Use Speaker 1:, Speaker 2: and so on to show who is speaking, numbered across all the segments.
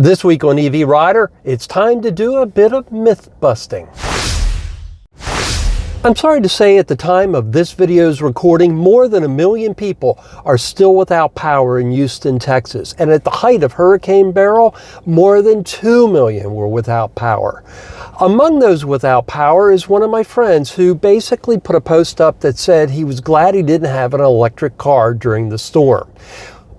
Speaker 1: This week on EV Rider, it's time to do a bit of myth busting. I'm sorry to say at the time of this video's recording, more than 1 million people are still without power in Houston, Texas. And at the height of Hurricane Beryl, more than 2 million were without power. Among those without power is one of my friends who basically put a post up that said he was glad he didn't have an electric car during the storm.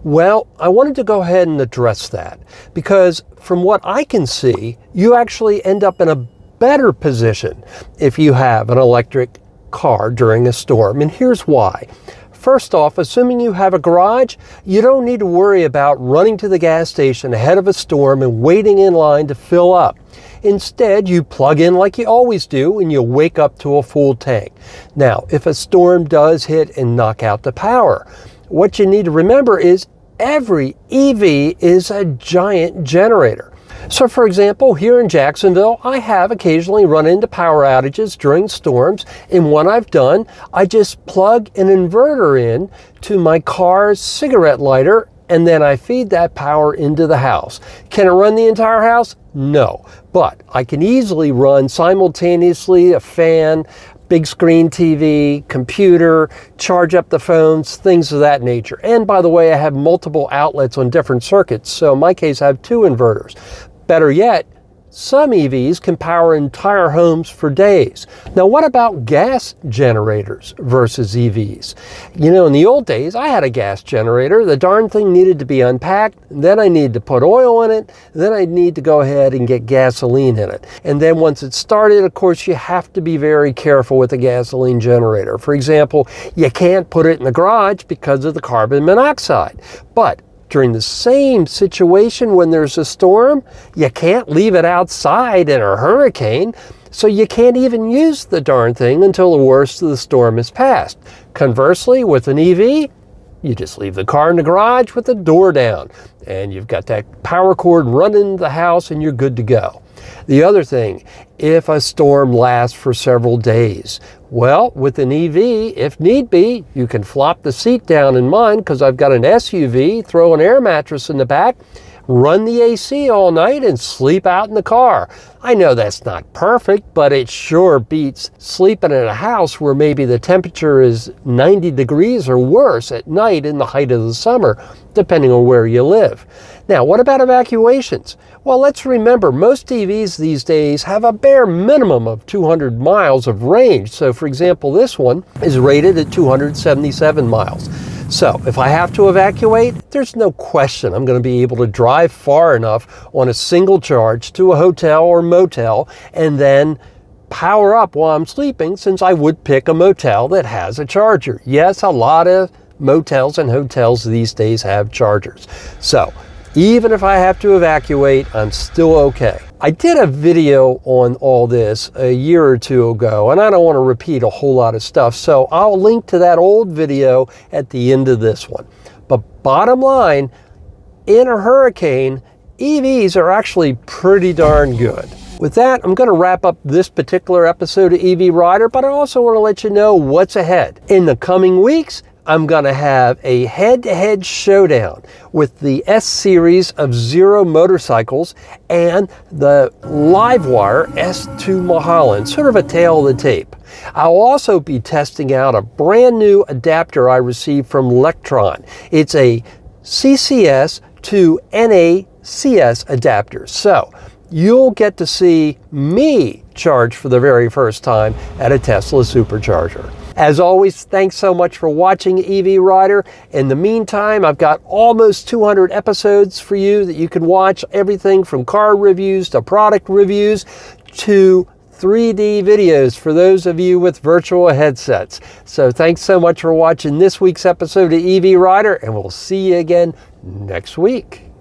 Speaker 1: Well, I wanted to go ahead and address that because from what I can see, you actually end up in a better position if you have an electric car during a storm. And here's why. First off, assuming you have a garage, you don't need to worry about running to the gas station ahead of a storm and waiting in line to fill up. Instead, you plug in like you always do and you'll wake up to a full tank. Now, if a storm does hit and knock out the power, what you need to remember is every EV is a giant generator. So for example, here in Jacksonville, I have occasionally run into power outages during storms, and what I've done, I just plug an inverter in to my car's cigarette lighter, and then I feed that power into the house. Can it run the entire house? No, but I can easily run simultaneously a fan, big screen TV, computer, charge up the phones, things of that nature. And by the way, I have multiple outlets on different circuits. So in my case, I have 2 inverters. Better yet, some EVs can power entire homes for days. Now, what about gas generators versus EVs? You know, in the old days, I had a gas generator. The darn thing needed to be unpacked. Then I needed to put oil in it. Then I need to go ahead and get gasoline in it. And then once it started, of course, you have to be very careful with a gasoline generator. For example, you can't put it in the garage because of the carbon monoxide. But during the same situation when there's a storm, you can't leave it outside in a hurricane, so you can't even use the darn thing until the worst of the storm is past. Conversely, with an EV, you just leave the car in the garage with the door down, and you've got that power cord running into the house and you're good to go. The other thing, if a storm lasts for several days, well, with an EV, if need be, you can flop the seat down in mine because I've got an SUV, throw an air mattress in the back, run the AC all night and sleep out in the car. I know that's not perfect, but it sure beats sleeping in a house where maybe the temperature is 90 degrees or worse at night in the height of the summer, depending on where you live. Now, what about evacuations? Well, let's remember, most EVs these days have a bare minimum of 200 miles of range. So, for example, this one is rated at 277 miles. So if I have to evacuate, there's no question I'm going to be able to drive far enough on a single charge to a hotel or motel and then power up while I'm sleeping, since I would pick a motel that has a charger. Yes, a lot of motels and hotels these days have chargers. So even if I have to evacuate, I'm still okay. I did a video on all this a year or 2 ago, and I don't want to repeat a whole lot of stuff, so I'll link to that old video at the end of this one. But bottom line, in a hurricane, EVs are actually pretty darn good. With that, I'm going to wrap up this particular episode of EV Rider, but I also want to let you know what's ahead. In the coming weeks, I'm going to have a head-to-head showdown with the S-Series of Zero motorcycles and the Livewire S2 Mulholland, sort of a tale of the tape. I'll also be testing out a brand new adapter I received from Lectron. It's a CCS to NACS adapter. So you'll get to see me charge for the very first time at a Tesla supercharger. As always, thanks so much for watching EV Rider. In the meantime, I've got almost 200 episodes for you that you can watch, everything from car reviews to product reviews to 3D videos for those of you with virtual headsets. So thanks so much for watching this week's episode of EV Rider, and we'll see you again next week.